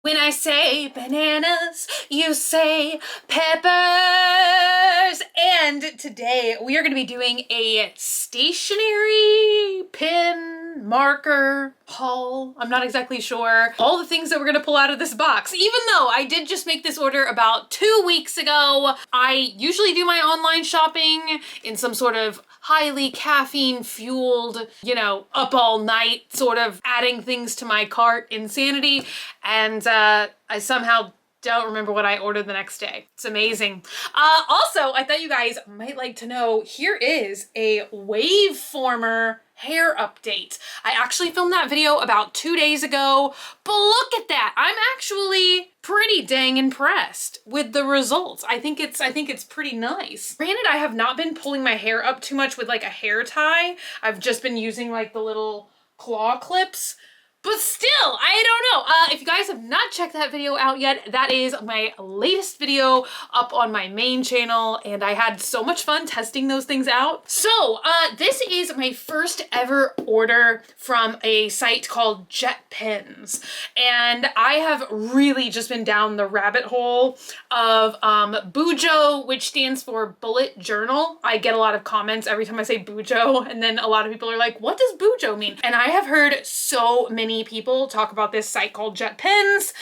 When I say bananas, you say peppers. And today we are going to be doing a stationery pin marker haul. I'm not exactly sure. All the things that we're going to pull out of this box. Even though I did just make this order about 2 weeks ago, I usually do my online shopping in some sort of highly caffeine fueled, you know, up all night sort of adding things to my cart insanity. And I somehow don't remember what I ordered the next day. It's amazing. Also, I thought you guys might like to know, here is a wave former hair update. I actually filmed that video about 2 days ago, but look at that. I'm actually pretty dang impressed with the results. I think it's pretty nice. Granted, I have not been pulling my hair up too much with like a hair tie. I've just been using like the little claw clips. But still, I don't know. If you guys have not checked that video out yet, that is my latest video up on my main channel, and I had so much fun testing those things out. So, this is my first ever order from a site called Jet Pens, and I have really just been down the rabbit hole of Bujo, which stands for bullet journal. I get a lot of comments every time I say Bujo, and then a lot of people are like, what does Bujo mean? And I have heard so many people talk about this site called Jet Pens,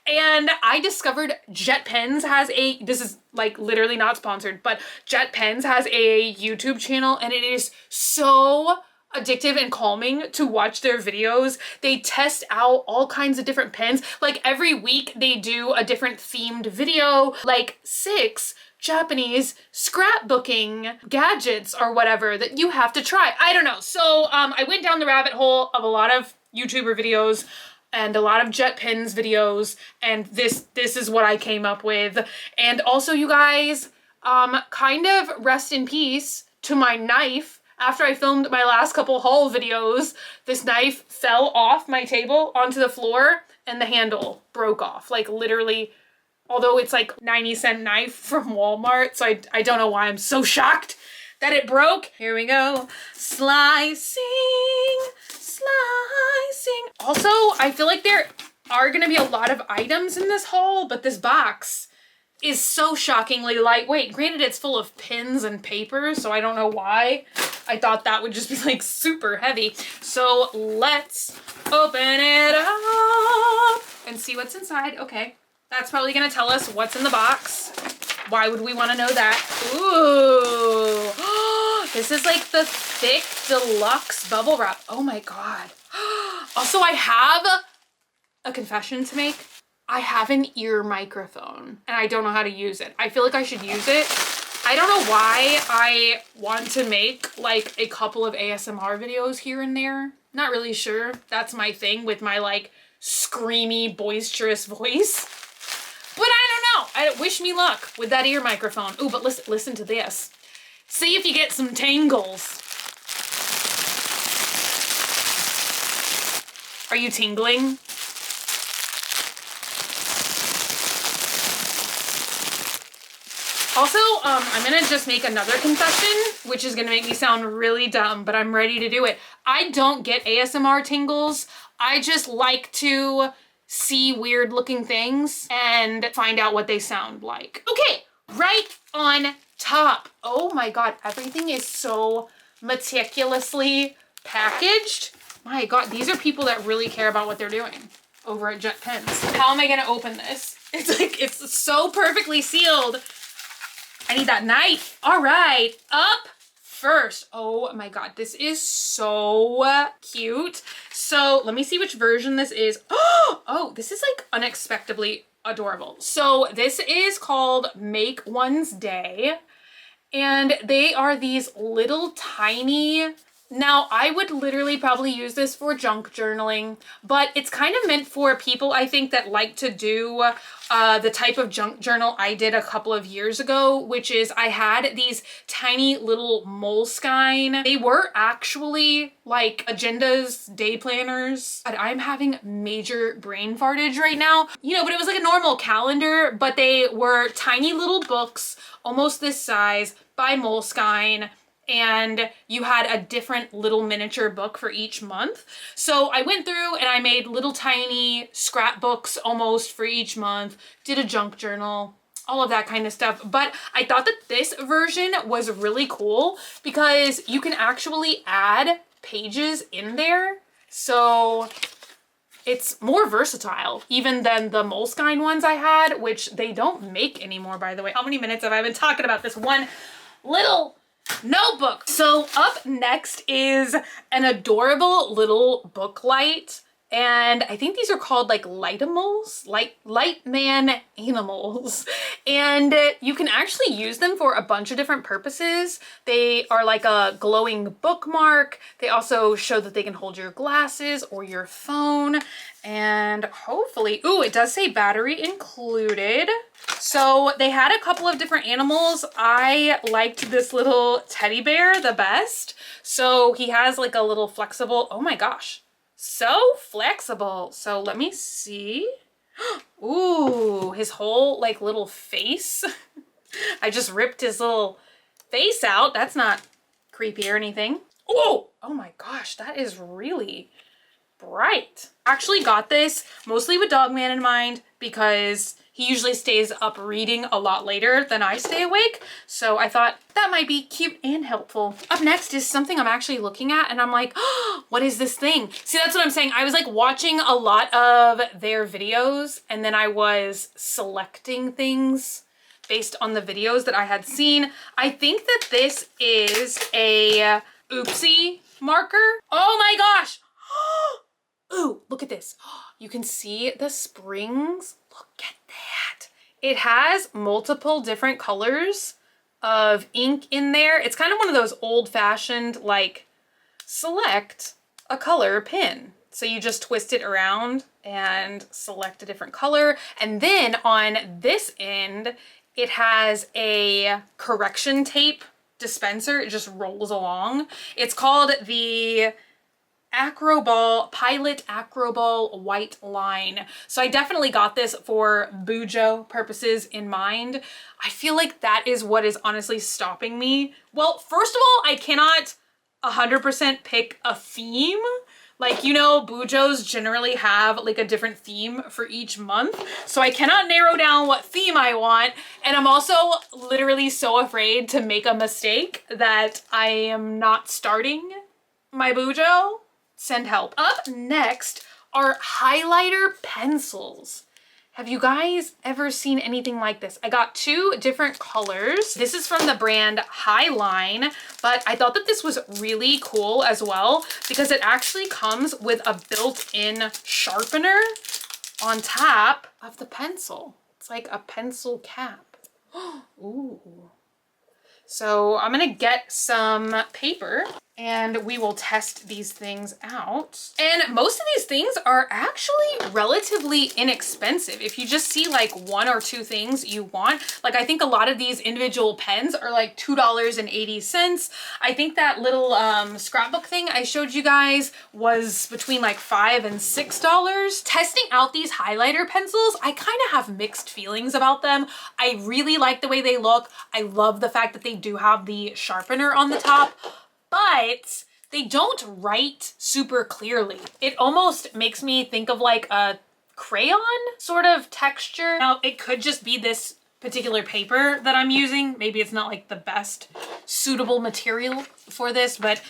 and I discovered Jet Pens has a, this is like literally not sponsored, but Jet Pens has a YouTube channel, and it is so addictive and calming to watch their videos. They test out all kinds of different pens. Like every week they do a different themed video, like 6 Japanese scrapbooking gadgets or whatever that you have to try. I don't know. So I went down the rabbit hole of a lot of YouTuber videos and a lot of Jet Pens videos, and this is what I came up with. And also, you guys, kind of rest in peace to my knife. After I filmed my last couple haul videos, this knife fell off my table onto the floor and the handle broke off. Like literally, although it's like 90-cent knife from Walmart, so I don't know why I'm so shocked that it broke. Here we go. Slicing. Also, I feel like there are gonna be a lot of items in this haul, but this box is so shockingly lightweight. Granted, it's full of pins and paper, so I don't know why I thought that would just be like super heavy. So let's open it up and see what's inside. Okay, that's probably gonna tell us what's in the box. Why would we want to know that? Ooh, this is like the thick deluxe bubble wrap. Oh my God. Also, I have a confession to make. I have an ear microphone and I don't know how to use it. I feel like I should use it. I don't know why I want to make like a couple of ASMR videos here and there. Not really sure. That's my thing with my like screamy, boisterous voice. But I don't know. Wish me luck with that ear microphone. Ooh, but listen to this. See if you get some tingles. Are you tingling? Also, I'm gonna just make another confession, which is gonna make me sound really dumb, but I'm ready to do it. I don't get ASMR tingles. I just like to see weird looking things and find out what they sound like. Okay, right on top. Oh my God, everything is so meticulously packaged. My God, these are people that really care about what they're doing over at Jet Pens. How am I gonna open this? It's like, it's so perfectly sealed. I need that knife. All right, up first. Oh my God, this is so cute. So let me see which version this is. Oh, this is like unexpectedly adorable. So this is called Make One's Day, and they are these little tiny, now I would literally probably use this for junk journaling, but it's kind of meant for people, I think, that like to do the type of junk journal I did a couple of years ago, which is I had these tiny little Moleskine. They were actually like agendas, day planners, but I'm having major brain fartage right now. You know, but it was like a normal calendar, but they were tiny little books, almost this size, by Moleskine. and you had a different little miniature book for each month. So I went through and I made little tiny scrapbooks almost for each month, did a junk journal, all of that kind of stuff. But I thought that this version was really cool because you can actually add pages in there. So it's more versatile even than the Moleskine ones I had, which they don't make anymore, by the way. How many minutes have I been talking about this one little notebook? So up next is an adorable little book light. And I think these are called like lightimals, light man animals. And you can actually use them for a bunch of different purposes. They are like a glowing bookmark. They also show that they can hold your glasses or your phone. And hopefully, ooh, it does say battery included. So they had a couple of different animals. I liked this little teddy bear the best. So he has like a little flexible, oh my gosh. So flexible. So let me see. Ooh, his whole like little face. I just ripped his little face out. That's not creepy or anything. Oh my gosh, that is really bright. Actually got this mostly with Dogman in mind because he usually stays up reading a lot later than I stay awake. So I thought that might be cute and helpful. Up next is something I'm actually looking at and I'm like, oh, what is this thing? See, that's what I'm saying. I was like watching a lot of their videos and then I was selecting things based on the videos that I had seen. I think that this is a oopsie marker. Oh my gosh. Ooh, look at this. You can see the springs. Look at that. It has multiple different colors of ink in there. It's kind of one of those old-fashioned, like, select a color pin. So you just twist it around and select a different color. And then on this end, it has a correction tape dispenser. It just rolls along. It's called the Pilot Acroball White Line. So I definitely got this for Bujo purposes in mind. I feel like that is what is honestly stopping me. Well, first of all, I cannot 100% pick a theme. Like, you know, Bujos generally have like a different theme for each month. So I cannot narrow down what theme I want. And I'm also literally so afraid to make a mistake that I am not starting my Bujo. Send help. Up next are highlighter pencils. Have you guys ever seen anything like this? I got two different colors. This is from the brand Highline, but I thought that this was really cool as well because it actually comes with a built-in sharpener on top of the pencil. It's like a pencil cap. Ooh. So I'm gonna get some paper and we will test these things out. And most of these things are actually relatively inexpensive. If you just see like one or two things you want, like I think a lot of these individual pens are like $2.80. I think that little scrapbook thing I showed you guys was between like $5 and $6. Testing out these highlighter pencils, I kind of have mixed feelings about them. I really like the way they look. I love the fact that they do have the sharpener on the top, but they don't write super clearly. It almost makes me think of like a crayon sort of texture. Now, it could just be this particular paper that I'm using. Maybe it's not like the best suitable material for this, but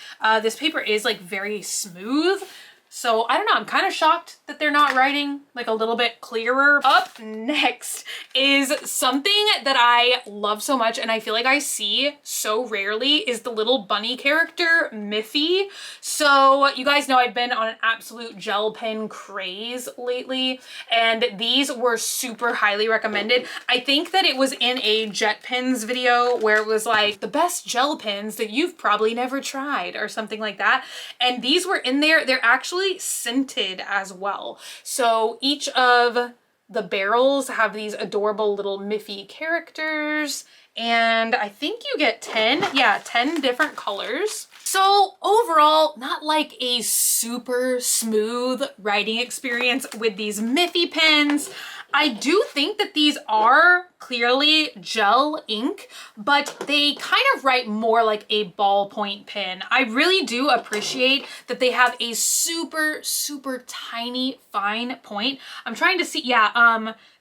this paper is like very smooth. So I don't know, I'm kind of shocked that they're not writing like a little bit clearer. Up next is something that I love so much and I feel like I see so rarely is the little bunny character, Miffy. So you guys know I've been on an absolute gel pen craze lately and these were super highly recommended. I think that it was in a Jet Pens video where it was like the best gel pens that you've probably never tried or something like that. And these were in there. They're actually scented as well. So each of the barrels have these adorable little Miffy characters and I think you get 10 different colors. So overall, not like a super smooth writing experience with these Miffy pens. I do think that these are clearly gel ink, but they kind of write more like a ballpoint pen. I really do appreciate that they have a super, super tiny fine point. I'm trying to see, yeah,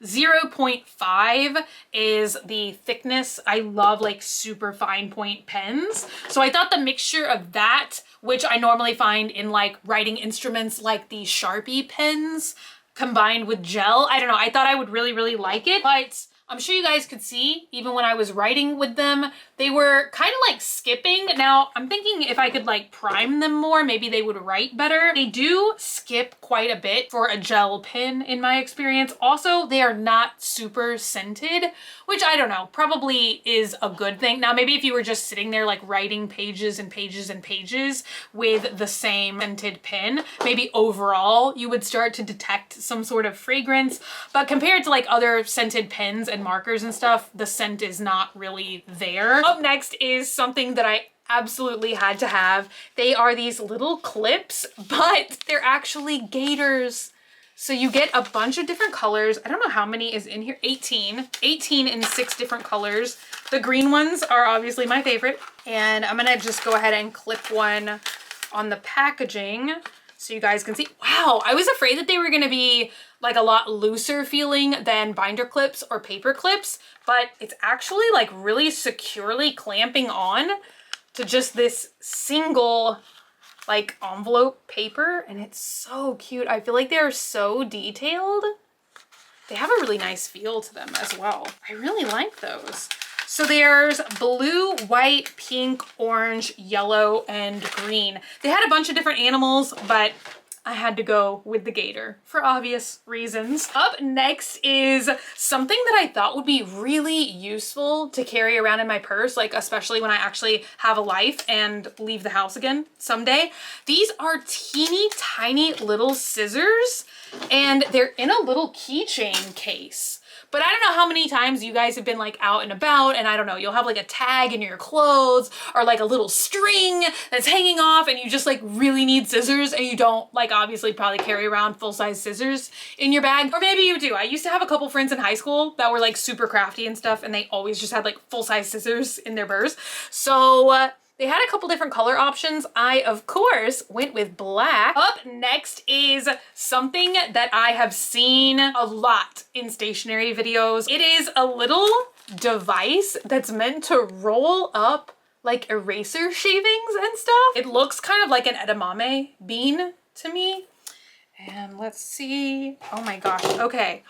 0.5 is the thickness. I love like super fine point pens. So I thought the mixture of that, which I normally find in like writing instruments like the Sharpie pens, combined with gel, I don't know, I thought I would really, really like it. But I'm sure you guys could see, even when I was writing with them, they were kind of like skipping. Now, I'm thinking if I could like prime them more, maybe they would write better. They do skip quite a bit for a gel pen in my experience. Also, they are not super scented, which I don't know, probably is a good thing. Now, maybe if you were just sitting there like writing pages and pages and pages with the same scented pen, maybe overall you would start to detect some sort of fragrance. But compared to like other scented pens and markers and stuff, the scent is not really there. Up next is something that I absolutely had to have. They are these little clips, but they're actually Gators. So you get a bunch of different colors. I don't know how many is in here. 18 in 6 different colors. The green ones are obviously my favorite. And I'm gonna just go ahead and clip one on the packaging so you guys can see. Wow, I was afraid that they were gonna be like a lot looser feeling than binder clips or paper clips, but it's actually like really securely clamping on to just this single like envelope paper, and it's so cute. I feel like they're so detailed. They have a really nice feel to them as well. I really like those. So there's blue, white, pink, orange, yellow, and green. They had a bunch of different animals, but I had to go with the gator for obvious reasons. Up next is something that I thought would be really useful to carry around in my purse, like especially when I actually have a life and leave the house again someday. These are teeny tiny little scissors, and they're in a little keychain case. But I don't know how many times you guys have been like out and about, and I don't know, you'll have like a tag in your clothes or like a little string that's hanging off, and you just like really need scissors, and you don't like obviously probably carry around full-size scissors in your bag. Or maybe you do. I used to have a couple friends in high school that were like super crafty and stuff, and they always just had like full-size scissors in their purse. So they had a couple different color options. I, of course, went with black. Up next is something that I have seen a lot in stationery videos. It is a little device that's meant to roll up like eraser shavings and stuff. It looks kind of like an edamame bean to me. And let's see. Oh my gosh. Okay.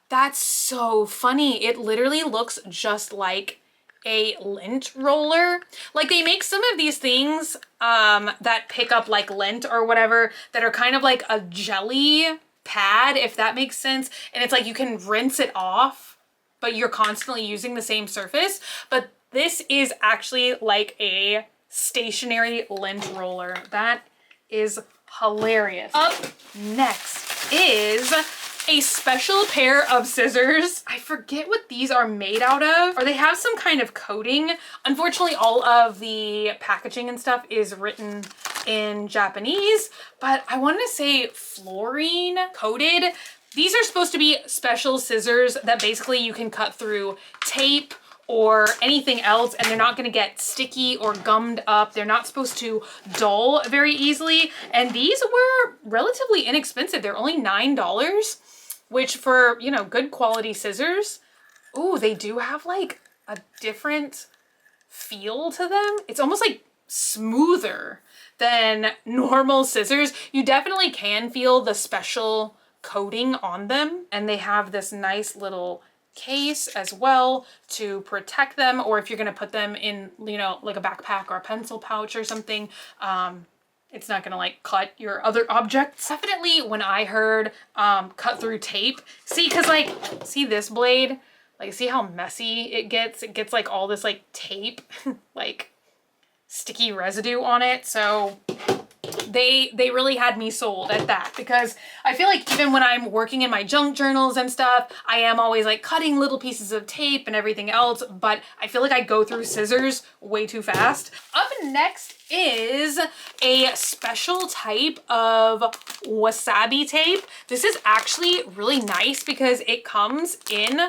That's so funny. It literally looks just like a lint roller. Like they make some of these things that pick up like lint or whatever that are kind of like a jelly pad, if that makes sense. And it's like you can rinse it off, but you're constantly using the same surface. But this is actually like a stationary lint roller. That is hilarious. Up next is a special pair of scissors. I forget what these are made out of, or they have some kind of coating. Unfortunately, all of the packaging and stuff is written in Japanese, but I want to say fluorine coated. These are supposed to be special scissors that basically you can cut through tape or anything else, and they're not going to get sticky or gummed up. They're not supposed to dull very easily. And these were relatively inexpensive. They're only $9, which for, you know, good quality scissors. Ooh, they do have like a different feel to them. It's almost like smoother than normal scissors. You definitely can feel the special coating on them. And they have this nice little case as well to protect them, or if you're going to put them in, you know, like a backpack or a pencil pouch or something, it's not gonna like cut your other objects. Definitely when I heard cut through tape, see, cause like, see this blade, like see how messy it gets? It gets like all this like tape, like sticky residue on it. So they really had me sold at that, because I feel like even when I'm working in my junk journals and stuff, I am always like cutting little pieces of tape and everything else, but I feel like I go through scissors way too fast. Up next is a special type of wasabi tape. This is actually really nice because it comes in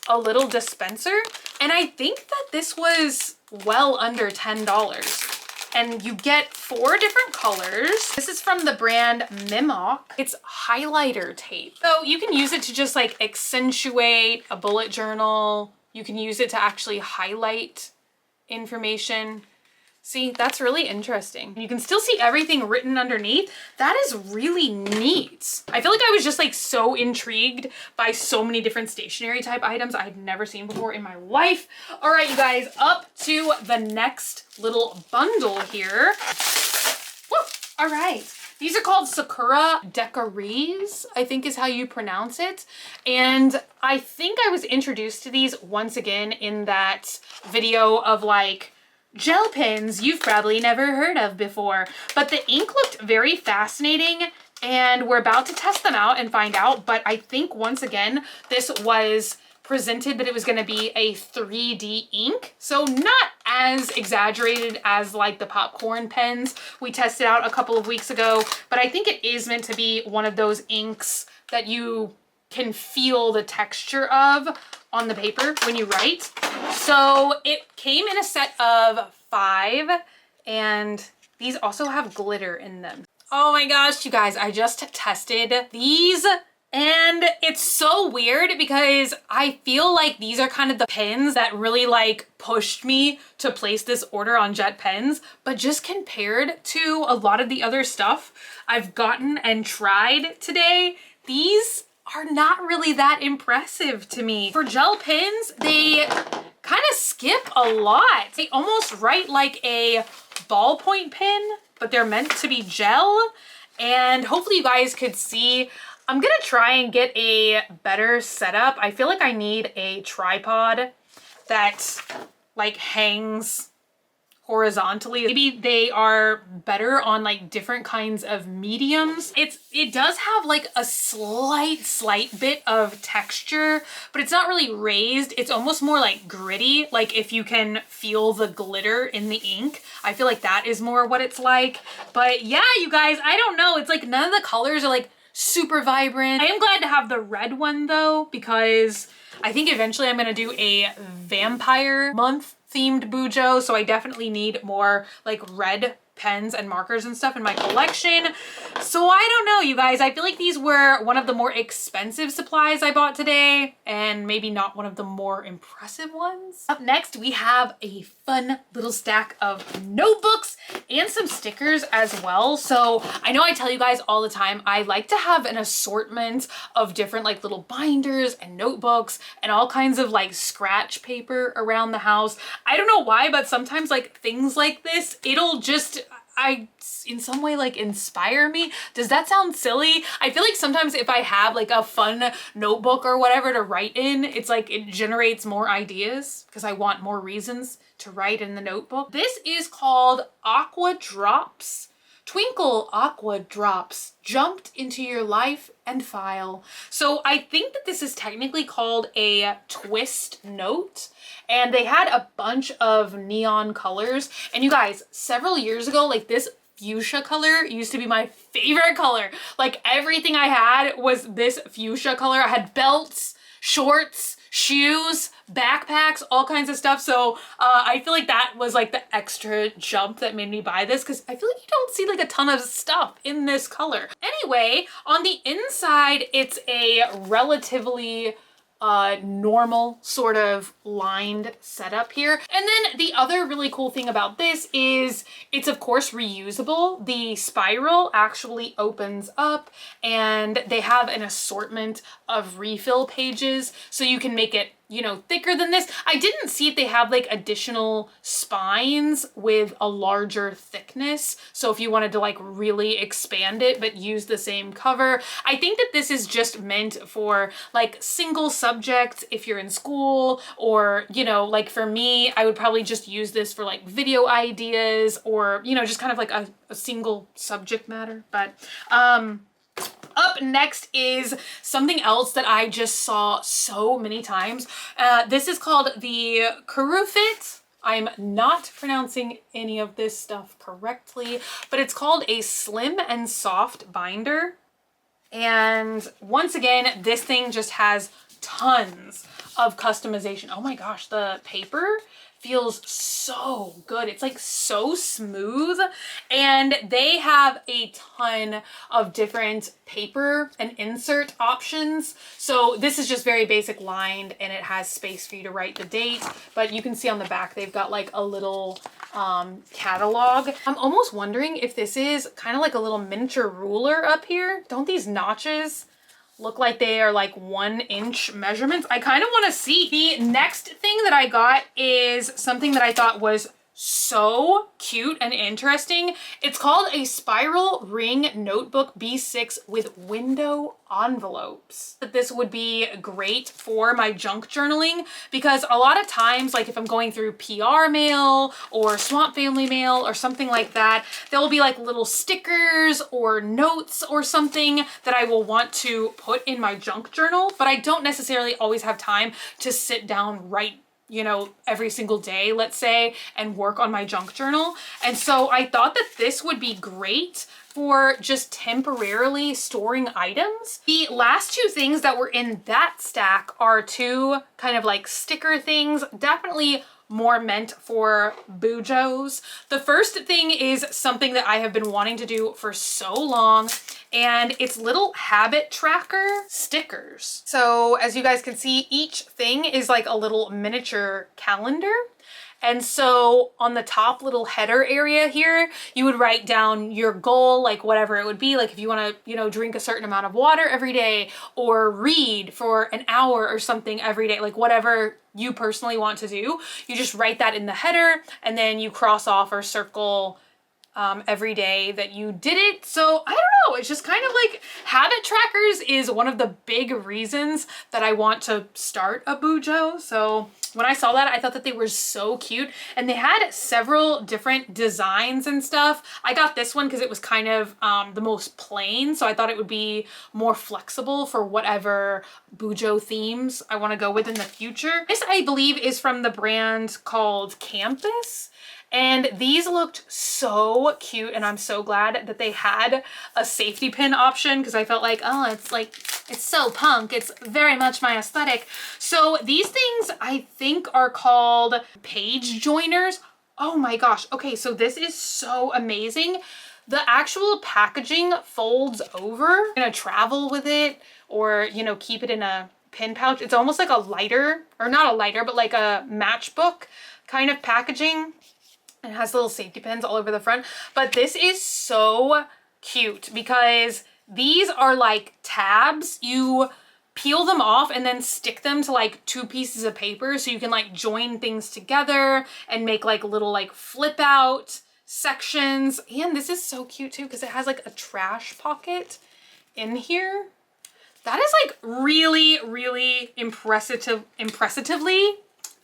a little dispenser, and I think that this was well under $10. And you get 4 different colors. This is from the brand Mimoc. It's highlighter tape. So you can use it to just like accentuate a bullet journal. You can use it to actually highlight information. See, that's really interesting. You can still see everything written underneath. That is really neat. I feel like I was just like so intrigued by so many different stationery type items I had never seen before in my life. All right, you guys, up to the next little bundle here. Woo! All right. These are called Sakura Decorat, I think is how you pronounce it. And I think I was introduced to these once again in that video of like gel pens you've probably never heard of before, but the ink looked very fascinating and we're about to test them out and find out. But I think once again, this was presented that it was going to be a 3D ink. So not as exaggerated as like the popcorn pens we tested out a couple of weeks ago, but I think it is meant to be one of those inks that you can feel the texture of on the paper when you write. So it came in a set of 5, and these also have glitter in them. Oh my gosh, you guys, I just tested these and it's so weird because I feel like these are kind of the pens that really like pushed me to place this order on Jet Pens, but just compared to a lot of the other stuff I've gotten and tried today, these are not really that impressive to me. For gel pens, they kind of skip a lot. They almost write like a ballpoint pen, but they're meant to be gel. And hopefully you guys could see, I'm gonna try and get a better setup. I feel like I need a tripod that like hangs horizontally. Maybe they are better on like different kinds of mediums. It does have like a slight bit of texture, but it's not really raised. It's almost more like gritty. Like if you can feel the glitter in the ink, I feel like that is more what it's like. But yeah, you guys, I don't know. It's like none of the colors are like super vibrant. I am glad to have the red one though, because I think eventually I'm gonna do a vampire month themed bujo, so I definitely need more like red pens and markers and stuff in my collection. So I don't know, you guys. I feel like these were one of the more expensive supplies I bought today, and maybe not one of the more impressive ones. Up next, we have a fun little stack of notebooks and some stickers as well. So I know I tell you guys all the time, I like to have an assortment of different like little binders and notebooks and all kinds of like scratch paper around the house. I don't know why, but sometimes like things like this, it'll just in some way like inspire me. Does that sound silly? I feel like sometimes if I have like a fun notebook or whatever to write in, it's like it generates more ideas because I want more reasons to write in the notebook. This is called Aqua Drops. Twinkle aqua drops jumped into your life and file. So I think that this is technically called a twist note, and they had a bunch of neon colors. And you guys, several years ago, like this fuchsia color used to be my favorite color. Like everything I had was this fuchsia color. I had belts, shorts, shoes, backpacks, all kinds of stuff. So I feel like that was like the extra jump that made me buy this, because I feel like you don't see like a ton of stuff in this color. Anyway, on the inside, it's a relatively normal sort of lined setup here. And then the other really cool thing about this is it's of course reusable. The spiral actually opens up and they have an assortment of refill pages, so you can make it you know, thicker than this. I didn't see if they have like additional spines with a larger thickness. So if you wanted to like really expand it, but use the same cover. I think that this is just meant for like single subjects if you're in school, or, you know, like for me, I would probably just use this for like video ideas, or, you know, just kind of like a single subject matter. But, up next is something else that I just saw so many times. This is called the Curufit. I'm not pronouncing any of this stuff correctly, but it's called a slim and soft binder. And once again, this thing just has tons of customization. Oh my gosh, the paper feels so good. It's like so smooth, and they have a ton of different paper and insert options. So this is just very basic lined, and it has space for you to write the date, but you can see on the back they've got like a little catalog. I'm almost wondering if this is kind of like a little miniature ruler up here. Don't these notches look like they are like 1 inch measurements? I kind of want to see. The next thing that I got is something that I thought was so cute and interesting. It's called a spiral ring notebook B6 with window envelopes. This would be great for my junk journaling, because a lot of times, like if I'm going through PR mail or Swamp Family mail or something like that, there will be like little stickers or notes or something that I will want to put in my junk journal, but I don't necessarily always have time to sit down right, you know, every single day, let's say, and work on my junk journal. And so I thought that this would be great for just temporarily storing items. The last 2 things that were in that stack are 2 kind of like sticker things, definitely more meant for bujos. The first thing is something that I have been wanting to do for so long, and it's little habit tracker stickers. So as you guys can see, each thing is like a little miniature calendar. And so on the top little header area here, you would write down your goal, like whatever it would be, like if you want to, you know, drink a certain amount of water every day, or read for an hour or something every day, like whatever you personally want to do. You just write that in the header, and then you cross off or circle every day that you did it. So I don't know, it's just kind of like habit trackers is one of the big reasons that I want to start a bujo. So when I saw that, I thought that they were so cute, and they had several different designs and stuff. I got this one because it was kind of the most plain, so I thought it would be more flexible for whatever bujo themes I want to go with in the future. This, I believe, is from the brand called Campus. And these looked so cute, and I'm so glad that they had a safety pin option, because I felt like, oh, it's so punk. It's very much my aesthetic. So these things I think are called page joiners. Oh my gosh. Okay, so this is so amazing. The actual packaging folds over. You're gonna travel with it, or, you know, keep it in a pin pouch. It's almost like a lighter, or not a lighter, but like a matchbook kind of packaging. It has little safety pins all over the front, but this is so cute because these are like tabs. You peel them off and then stick them to like 2 pieces of paper, so you can like join things together and make like little like flip out sections. And this is so cute too, because it has like a trash pocket in here. That is like really, really impressively,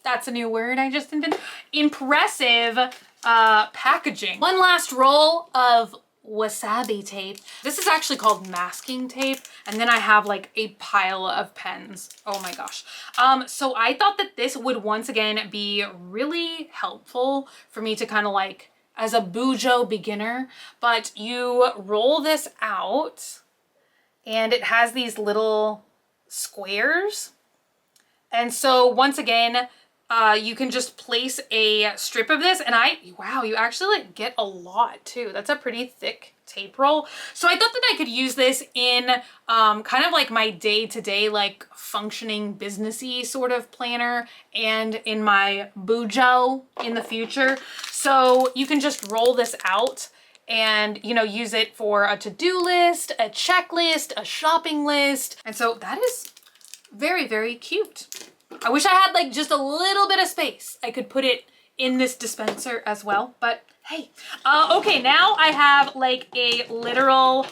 that's a new word I just invented, impressive packaging. One last roll of wasabi tape. This is actually called masking tape, and then I have like a pile of pens. Oh my gosh. So I thought that this would once again be really helpful for me to kind of like, as a bujo beginner, but you roll this out and it has these little squares. And so once again, you can just place a strip of this, and wow, you actually like get a lot too. That's a pretty thick tape roll. So I thought that I could use this in kind of like my day-to-day like functioning businessy sort of planner, and in my bujo in the future. So you can just roll this out and, you know, use it for a to-do list, a checklist, a shopping list. And so that is very, very cute. I wish I had like just a little bit of space. I could put it in this dispenser as well, but hey. Okay, now I have like a literal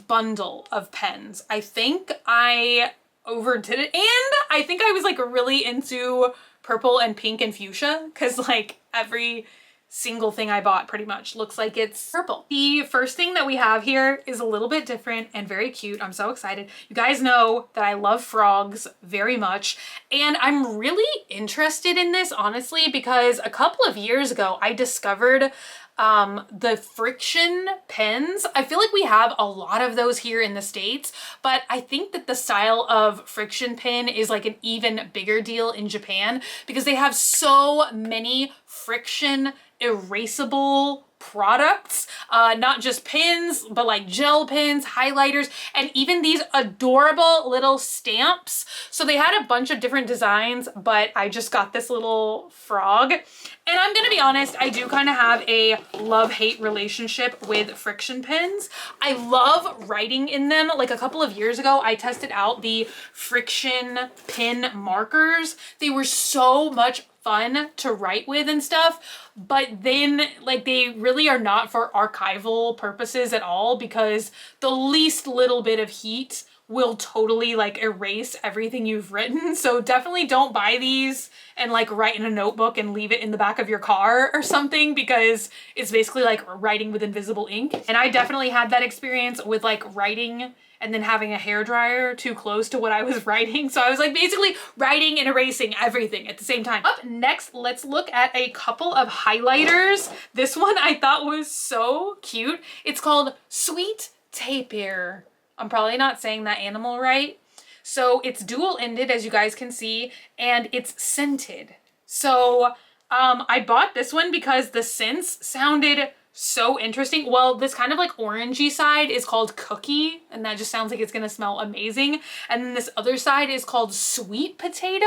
bundle of pens. I think I overdid it, and I think I was like really into purple and pink and fuchsia because like every single thing I bought pretty much looks like it's purple. The first thing that we have here is a little bit different and very cute. I'm so excited. You guys know that I love frogs very much, and I'm really interested in this honestly because a couple of years ago I discovered the friction pens. I feel like we have a lot of those here in the States, but I think that the style of friction pen is like an even bigger deal in Japan because they have so many friction erasable products, not just pens, but like gel pens, highlighters, and even these adorable little stamps. So they had a bunch of different designs, but I just got this little frog. And I'm gonna be honest, I do kind of have a love-hate relationship with friction pens. I love writing in them. Like a couple of years ago, I tested out the friction pen markers. They were so much fun to write with and stuff, but then like they really are not for archival purposes at all because the least little bit of heat will totally like erase everything you've written. So definitely don't buy these and like write in a notebook and leave it in the back of your car or something because it's basically like writing with invisible ink. And I definitely had that experience with like writing and then having a hairdryer too close to what I was writing. So I was like basically writing and erasing everything at the same time. Up next, let's look at a couple of highlighters. This one I thought was so cute. It's called Sweet Tapir. I'm probably not saying that animal right. So it's dual-ended, as you guys can see, and it's scented. So I bought this one because the scents sounded so interesting. Well, this kind of like orangey side is called Cookie, and that just sounds like it's gonna smell amazing. And then this other side is called Sweet Potato,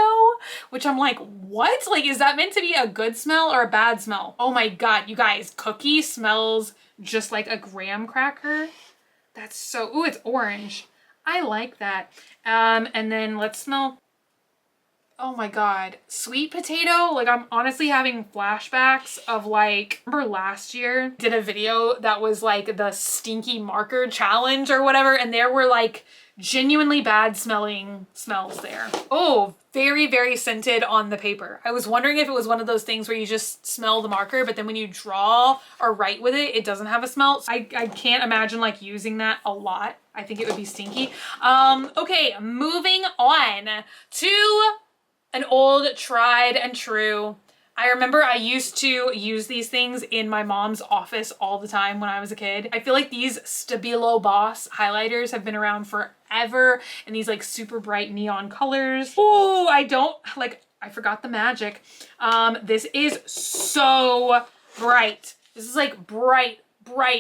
which I'm like, what? Like, is that meant to be a good smell or a bad smell? Oh my God, you guys, Cookie smells just like a graham cracker. That's so, ooh, it's orange. I like that. And then let's smell. Oh my God, Sweet Potato. Like I'm honestly having flashbacks of like, remember last year did a video that was like the stinky marker challenge or whatever. And there were like genuinely bad smelling smells there. Oh, very, very scented on the paper. I was wondering if it was one of those things where you just smell the marker, but then when you draw or write with it, it doesn't have a smell. So I can't imagine like using that a lot. I think it would be stinky. Okay, moving on to an old tried and true. I remember I used to use these things in my mom's office all the time when I was a kid. I feel like these Stabilo Boss highlighters have been around forever in these like super bright neon colors. Oh, I forgot the magic. This is so bright. This is like bright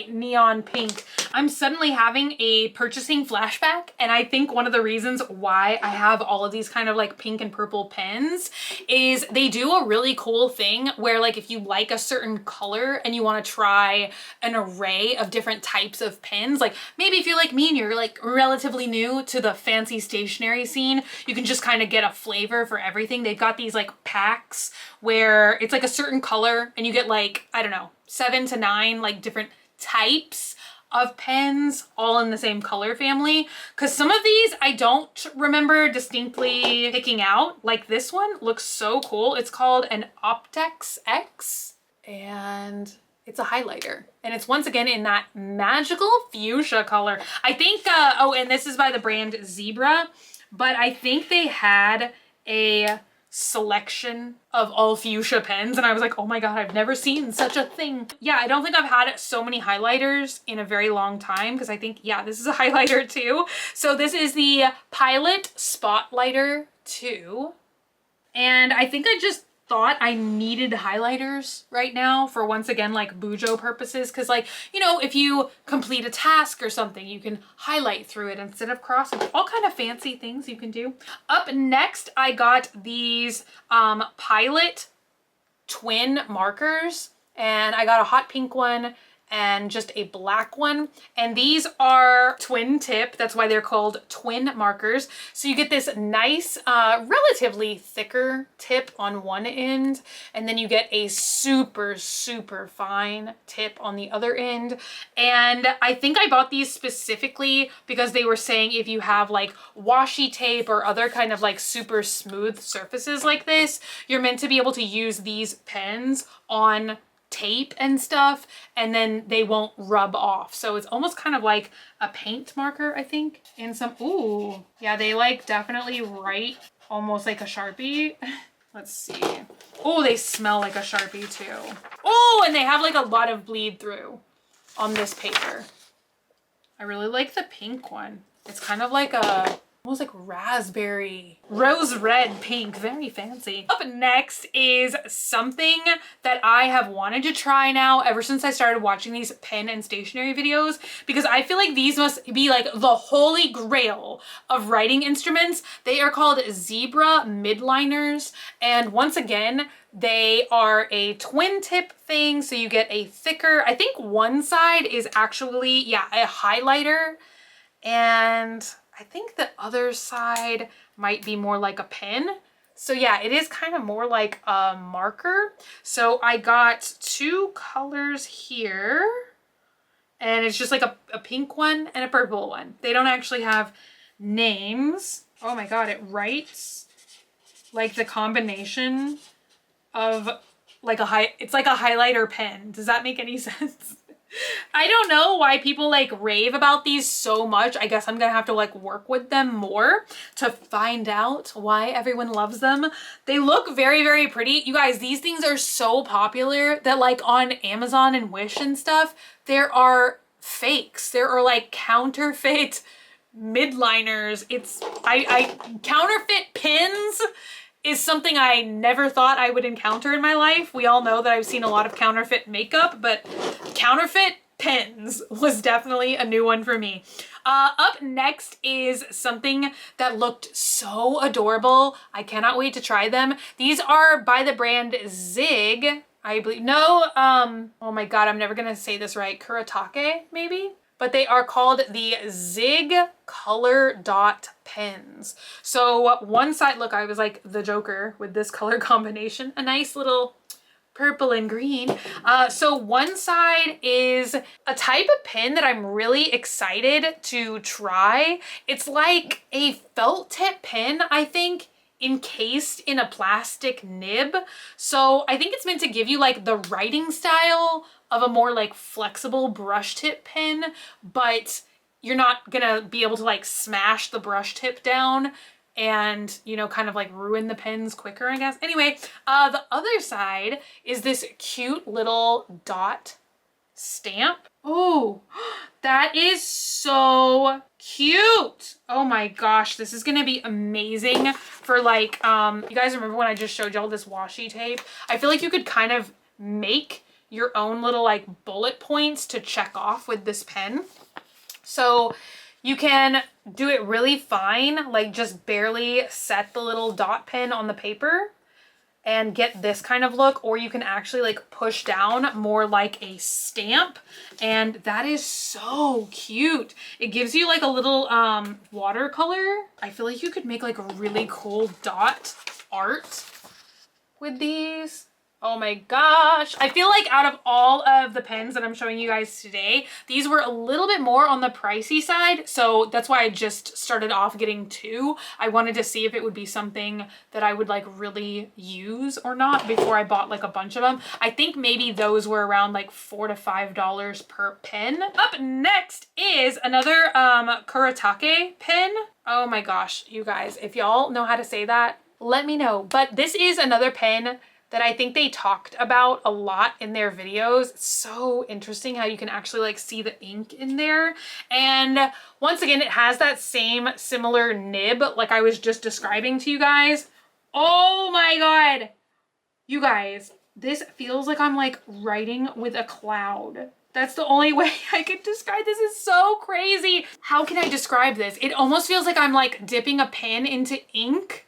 neon pink. I'm suddenly having a purchasing flashback, and I think one of the reasons why I have all of these kind of like pink and purple pens is they do a really cool thing where like if you like a certain color and you want to try an array of different types of pens, like maybe if you're like me and you're like relatively new to the fancy stationery scene, you can just kind of get a flavor for everything. They've got these like packs where it's like a certain color and you get like, I don't know, 7 to 9 like different types of pens all in the same color family, because some of these I don't remember distinctly picking out. Like this one looks so cool. It's called an Optex X and it's a highlighter, and it's once again in that magical fuchsia color. I think oh, and this is by the brand Zebra, but I think they had a selection of all fuchsia pens and I was like, oh my God, I've never seen such a thing. Yeah, I don't think I've had so many highlighters in a very long time, because I think, yeah, this is a highlighter too. So this is the Pilot Spotlighter 2, and I think I just thought I needed highlighters right now for, once again, like bujo purposes, because like, you know, if you complete a task or something, you can highlight through it instead of crossing. All kind of fancy things you can do. Up next, I got these Pilot twin markers, and I got a hot pink one and just a black one. And these are twin tip. That's why they're called twin markers. So you get this nice, relatively thicker tip on one end, and then you get a super, super fine tip on the other end. And I think I bought these specifically because they were saying if you have like washi tape or other kind of like super smooth surfaces like this, you're meant to be able to use these pens on tape and stuff, and then they won't rub off. So it's almost kind of like a paint marker, I think, in some, ooh, yeah, they like definitely write almost like a Sharpie. Let's see. Oh, they smell like a Sharpie too. Oh, and they have like a lot of bleed through on this paper. I really like the pink one. It's kind of like a, almost like raspberry, rose red pink, very fancy. Up next is something that I have wanted to try now ever since I started watching these pen and stationery videos, because I feel like these must be like the holy grail of writing instruments. They are called Zebra mildliners, and once again, they are a twin tip thing, so you get a thicker, I think one side is actually, yeah, a highlighter, and I think the other side might be more like a pen. So yeah, it is kind of more like a marker. So I got two colors here, and it's just like a pink one and a purple one. They don't actually have names. Oh my God, it writes like the combination of like it's like a highlighter pen. Does that make any sense? I don't know why people like rave about these so much. I guess I'm gonna have to like work with them more to find out why everyone loves them. They look very, very pretty. You guys, these things are so popular that like on Amazon and Wish and stuff, there are fakes. There are like counterfeit mildliners. It's, I counterfeit pins is something I never thought I would encounter in my life. We all know that I've seen a lot of counterfeit makeup, but counterfeit pens was definitely a new one for me. Up next is something that looked so adorable. I cannot wait to try them. These are by the brand Zig, I believe. No, oh my God, I'm never gonna say this right. Kuratake, maybe? But they are called the Zig Color Dot Pens. So one side, look, I was like the Joker with this color combination, a nice little purple and green. So one side is a type of pen that I'm really excited to try. It's like a felt tip pen, I think, encased in a plastic nib. So I think it's meant to give you like the writing style of a more like flexible brush tip pen, but you're not gonna be able to like smash the brush tip down and, you know, kind of like ruin the pens quicker, I guess. Anyway, the other side is this cute little dot stamp. Oh, that is so cute. Oh my gosh, this is gonna be amazing for like, you guys remember when I just showed y'all this washi tape? I feel like you could kind of make your own little like bullet points to check off with this pen. So you can do it really fine, like just barely set the little dot pen on the paper and get this kind of look, or you can actually like push down more like a stamp, and that is so cute. It gives you like a little watercolor. I feel like you could make like a really cool dot art with these. Oh my gosh. I feel like out of all of the pens that I'm showing you guys today, these were a little bit more on the pricey side. So that's why I just started off getting two. I wanted to see if it would be something that I would like really use or not before I bought like a bunch of them. I think maybe those were around like $4 to $5 per pen. Up next is another Kuratake pen. Oh my gosh, you guys, if y'all know how to say that, let me know. But this is another pen that I think they talked about a lot in their videos. It's so interesting how you can actually like see the ink in there. And once again, it has that same similar nib like I was just describing to you guys. Oh my God. You guys, this feels like I'm like writing with a cloud. That's the only way I could describe this. Is so crazy. How can I describe this? It almost feels like I'm like dipping a pen into ink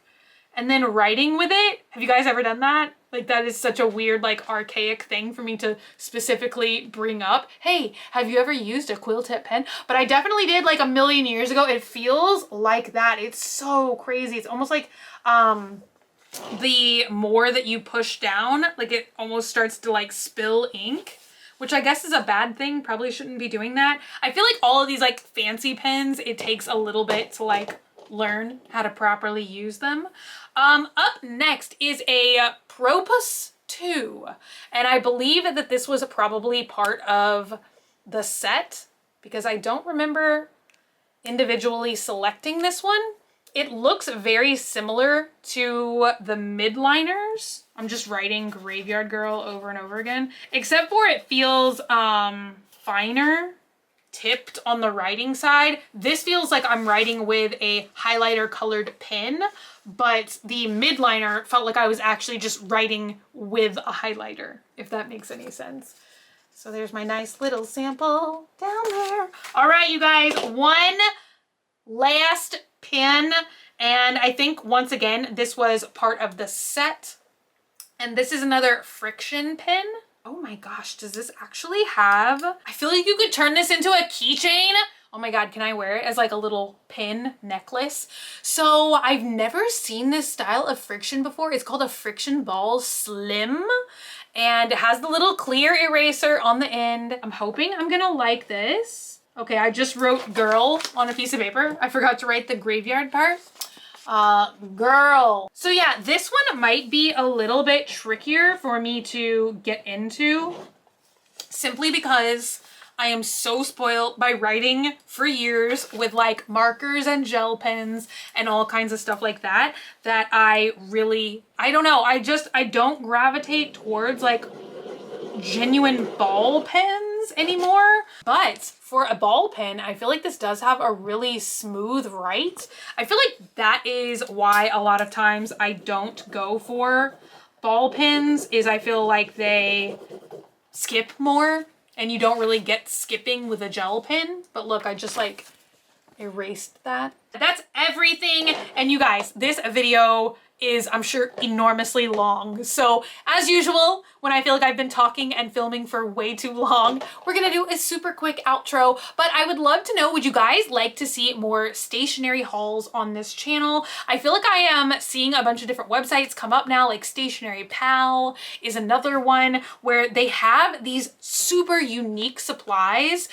and then writing with it. Have you guys ever done that? Like that is such a weird, like archaic thing for me to specifically bring up. Hey, have you ever used a quill tip pen? But I definitely did like a million years ago. It feels like that. It's so crazy. It's almost like the more that you push down, like it almost starts to like spill ink, which I guess is a bad thing. Probably shouldn't be doing that. I feel like all of these like fancy pens, it takes a little bit to like learn how to properly use them. Up next is a Propus 2. And I believe that this was probably part of the set because I don't remember individually selecting this one. It looks very similar to the mildliners. I'm just writing Graveyard Girl over and over again, except for it feels finer, tipped on the writing side. This feels like I'm writing with a highlighter colored pen, but the mildliner felt like I was actually just writing with a highlighter, if that makes any sense. So there's my nice little sample down there. All right, you guys, one last pen. And I think once again, this was part of the set. And this is another friction pen. Oh my gosh, does this actually have, I feel like you could turn this into a keychain. Oh my God, can I wear it as like a little pin necklace? So I've never seen this style of friction before. It's called a Friction Ball Slim. And it has the little clear eraser on the end. I'm hoping I'm gonna like this. Okay, I just wrote girl on a piece of paper. I forgot to write the graveyard part. Girl. So yeah, this one might be a little bit trickier for me to get into simply because I am so spoiled by writing for years with like markers and gel pens and all kinds of stuff like that, that I don't know, I don't gravitate towards like genuine ball pens anymore. But for a ball pen, I feel like this does have a really smooth write. I feel like that is why a lot of times I don't go for ball pens, is I feel like they skip more and you don't really get skipping with a gel pen. But look, I just like erased that. That's everything. And you guys, this video is, I'm sure, enormously long. So as usual, when I feel like I've been talking and filming for way too long, we're gonna do a super quick outro. But I would love to know, would you guys like to see more stationery hauls on this channel? I feel like I am seeing a bunch of different websites come up now, like Stationery Pal is another one where they have these super unique supplies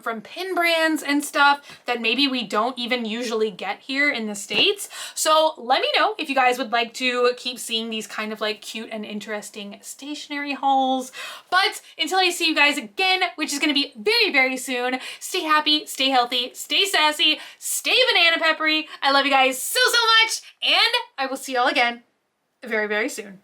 from pin brands and stuff that maybe we don't even usually get here in the States. So let me know if you guys would like to keep seeing these kind of like cute and interesting stationery hauls. But until I see you guys again, which is going to be very, very soon, stay happy, stay healthy, stay sassy, stay banana peppery. I love you guys so, so much, and I will see y'all again very, very soon.